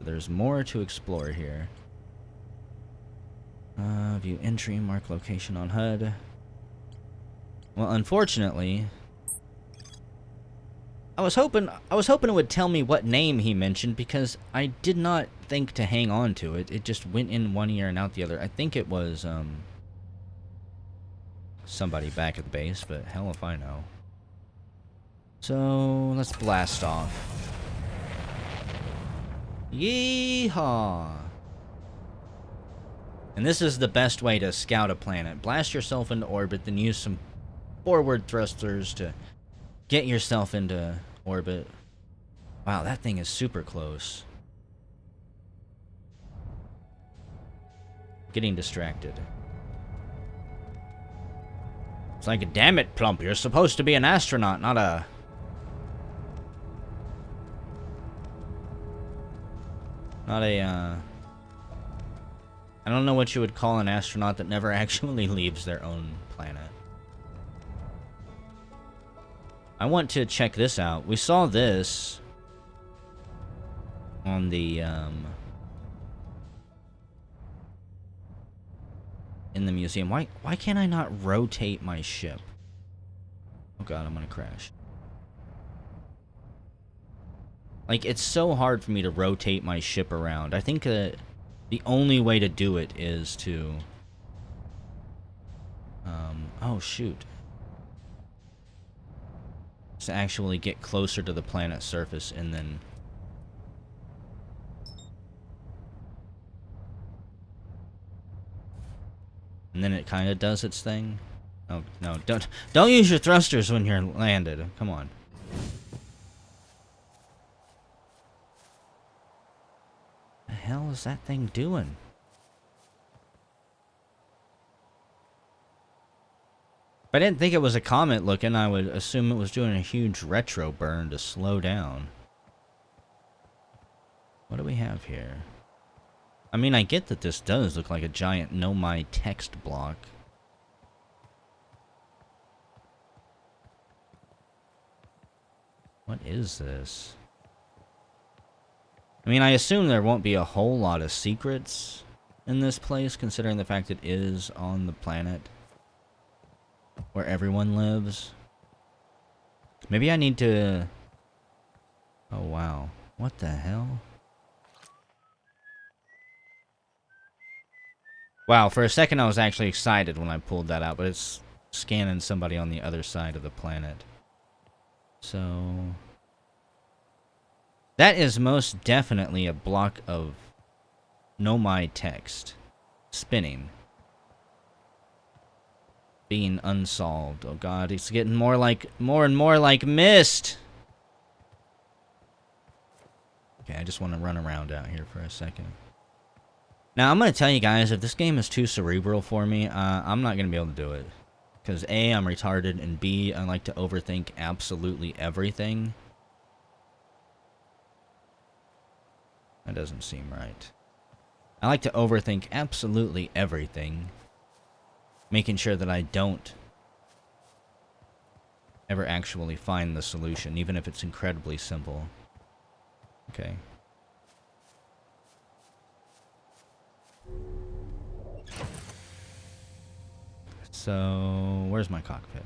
Speaker 1: There's more to explore here. View entry, mark location on HUD. Well, unfortunately, I was hoping it would tell me what name he mentioned, because I did not think to hang on to it. It just went in one ear and out the other. I think it was somebody back at the base, but hell if I know. So let's blast off. Yeehaw! And this is the best way to scout a planet. Blast yourself into orbit, then use some forward thrusters to get yourself into orbit. Wow, that thing is super close. Getting distracted. It's like, damn it, Plump, you're supposed to be an astronaut, not a... I don't know what you would call an astronaut that never actually leaves their own planet. I want to check this out. We saw this on the, in the museum. Why can't I not rotate my ship? Oh god, I'm gonna crash. Like, it's so hard for me to rotate my ship around. I think that the only way to do it is to... oh, shoot. to actually get closer to the planet's surface and then... And then it kind of does its thing. Oh, no, don't use your thrusters when you're landed. Come on. The hell is that thing doing? If I didn't think it was a comet looking, I would assume it was doing a huge retro burn to slow down. What do we have here? I mean, I get that this does look like a giant Know My text block. What is this? I mean, I assume there won't be a whole lot of secrets in this place, considering the fact it is on the planet where everyone lives. Maybe I need to... Oh, wow. What the hell? Wow, for a second I was actually excited when I pulled that out, but it's scanning somebody on the other side of the planet. So... That is most definitely a block of Know My text. Spinning. Being unsolved. Oh god, it's getting more and more like Myst! Okay, I just want to run around out here for a second. Now, I'm going to tell you guys, if this game is too cerebral for me, I'm not going to be able to do it. Because A, I'm retarded, and B, I like to overthink absolutely everything. That doesn't seem right. I like to overthink absolutely everything, making sure that I don't ever actually find the solution, even if it's incredibly simple. Okay. So, where's my cockpit?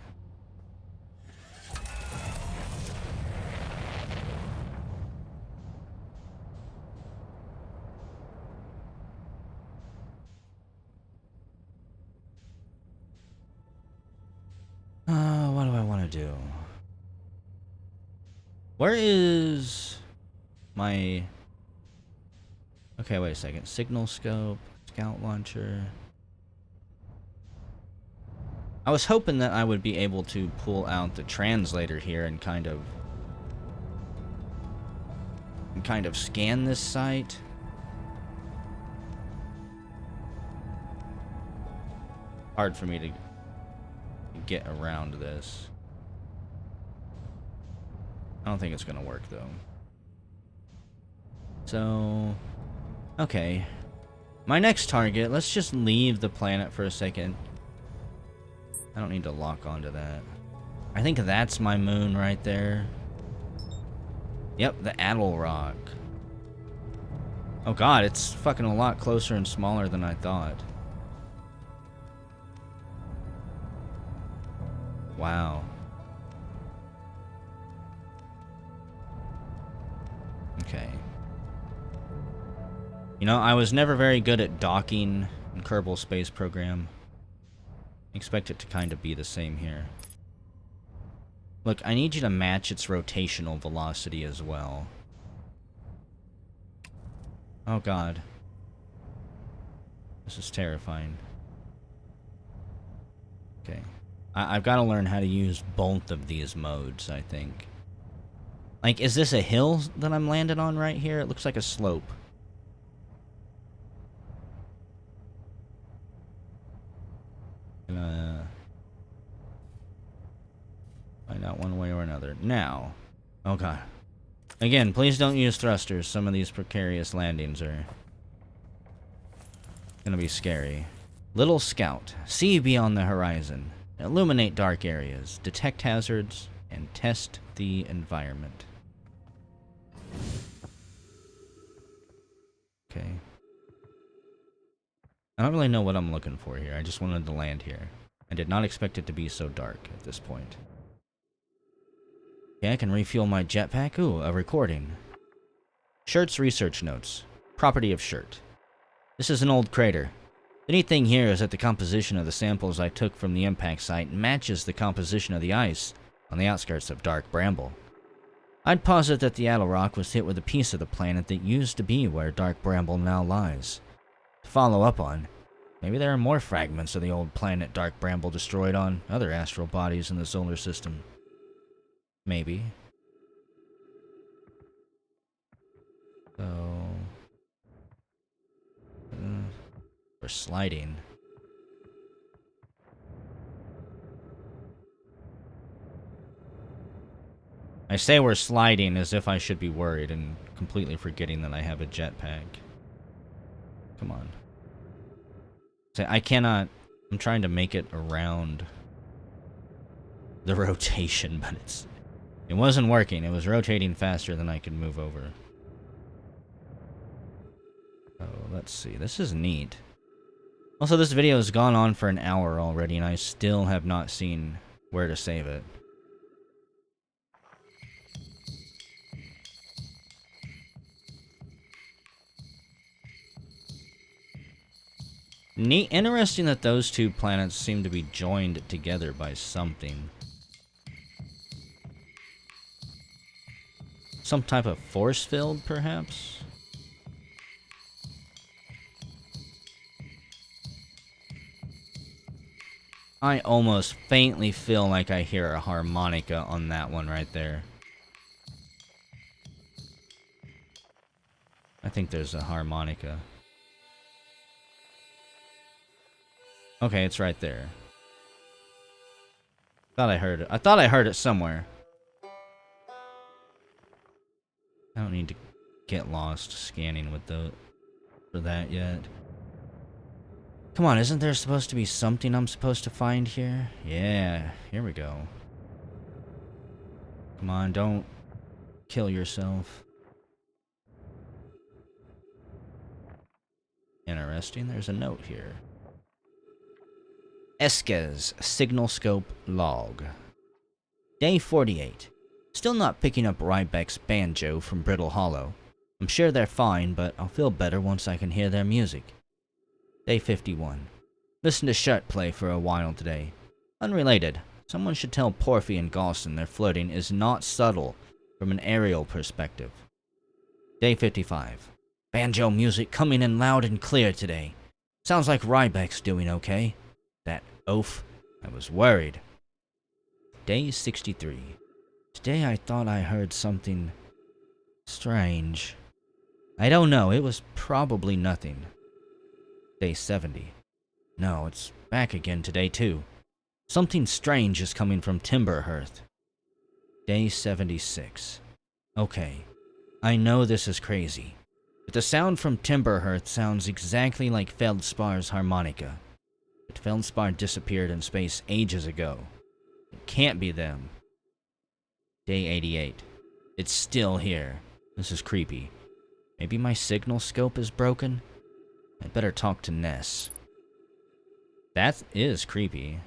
Speaker 1: What do I want to do? Where is my... Okay, wait a second. Signal scope, scout launcher. I was hoping that I would be able to pull out the translator here and kind of scan this site. Hard for me to get around this. I don't think it's gonna work though. So, okay. My next target, let's just leave the planet for a second. I don't need to lock onto that. I think that's my moon right there. Yep, the Attle Rock. Oh god, it's fucking a lot closer and smaller than I thought. Wow. Okay. You know, I was never very good at docking in Kerbal Space Program. Expect it to kind of be the same here. Look, I need you to match its rotational velocity as well. Oh god. This is terrifying. Okay. I've got to learn how to use both of these modes, I think. Like, is this a hill that I'm landing on right here? It looks like a slope. Find out one way or another. Now. Oh god. Again, please don't use thrusters. Some of these precarious landings are gonna be scary. Little Scout. See beyond the horizon. Illuminate dark areas. Detect hazards. And test the environment. Okay. I don't really know what I'm looking for here. I just wanted to land here. I did not expect it to be so dark at this point. Okay, I can refuel my jetpack. Ooh, a recording. Shirt's research notes. Property of Shirt. This is an old crater. The neat thing here is that the composition of the samples I took from the impact site matches the composition of the ice. on the outskirts of Dark Bramble. I'd posit that the Attle Rock was hit with a piece of the planet that used to be where Dark Bramble now lies. To follow up on, maybe there are more fragments of the old planet Dark Bramble destroyed on other astral bodies in the solar system. Maybe. So... we're sliding. I say we're sliding as if I should be worried and completely forgetting that I have a jetpack. Come on. Say, I cannot... I'm trying to make it around the rotation, but it wasn't working. It was rotating faster than I could move over. Oh, let's see. This is neat. Also, this video has gone on for an hour already, and I still have not seen where to save it. Neat. Interesting that those two planets seem to be joined together by something. Some type of force field, perhaps? I almost faintly feel like I hear a harmonica on that one right there. I think there's a harmonica. Okay, it's right there. Thought I heard it. I thought I heard it somewhere. I don't need to get lost scanning with for that yet. Come on, isn't there supposed to be something I'm supposed to find here? Yeah, here we go. Come on, don't kill yourself. Interesting, there's a note here. Esquez Signal Scope Log. Day 48. Still not picking up Rybeck's banjo from Brittle Hollow. I'm sure they're fine, but I'll feel better once I can hear their music. Day 51. Listen to Shirt play for a while today. Unrelated. Someone should tell Porphy and Gaussen their flirting is not subtle from an aerial perspective. Day 55. Banjo music coming in loud and clear today. Sounds like Rybeck's doing okay. That oaf. I was worried. Day 63. Today I thought I heard something strange. I don't know, it was probably nothing. Day 70. No, it's back again today too. Something strange is coming from Timberhearth. Day 76. Okay, I know this is crazy, but the sound from Timberhearth sounds exactly like Feldspar's harmonica. But Feldspar disappeared in space ages ago. It can't be them. Day 88. It's still here. This is creepy. Maybe my signal scope is broken? I'd better talk to Ness. That is creepy.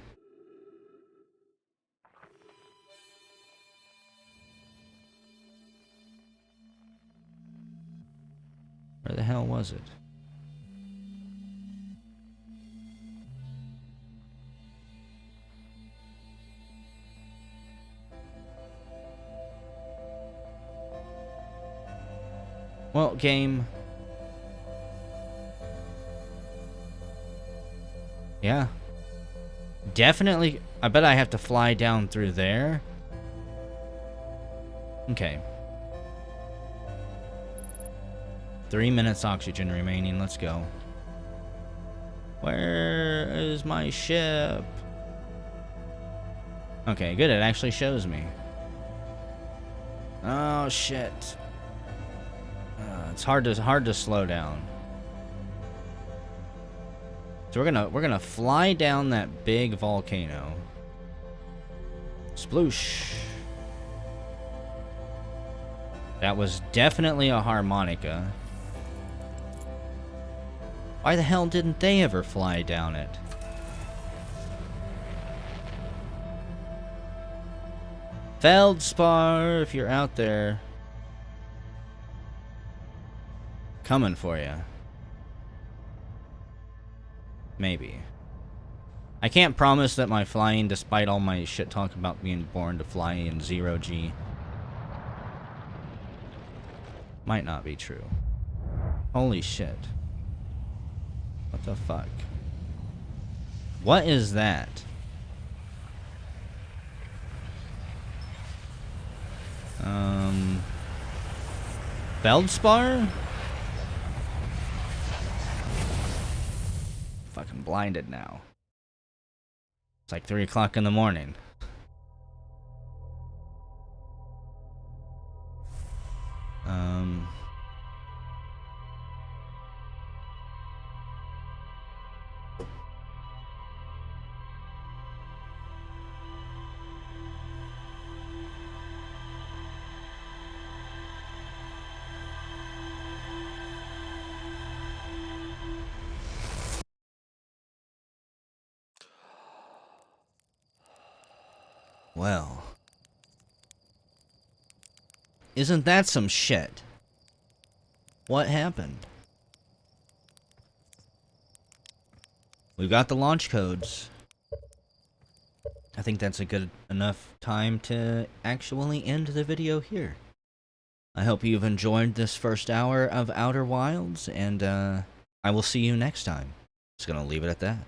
Speaker 1: Where the hell was it? Well, game. Yeah. Definitely. I bet I have to fly down through there. Okay. 3 minutes oxygen remaining. Let's go. Where is my ship? Okay, good. It actually shows me. Oh shit. It's hard to slow down. So we're gonna fly down that big volcano. Sploosh. That was definitely a harmonica. Why the hell didn't they ever fly down it? Feldspar, if you're out there. Coming for you. Maybe. I can't promise that my flying, despite all my shit talk about being born to fly in 0G, might not be true. Holy shit. What the fuck? What is that? Feldspar? Fucking blinded now. It's like 3 o'clock in the morning. Well. Isn't that some shit? What happened? We've got the launch codes. I think that's a good enough time to actually end the video here. I hope you've enjoyed this first hour of Outer Wilds, and I will see you next time. Just gonna leave it at that.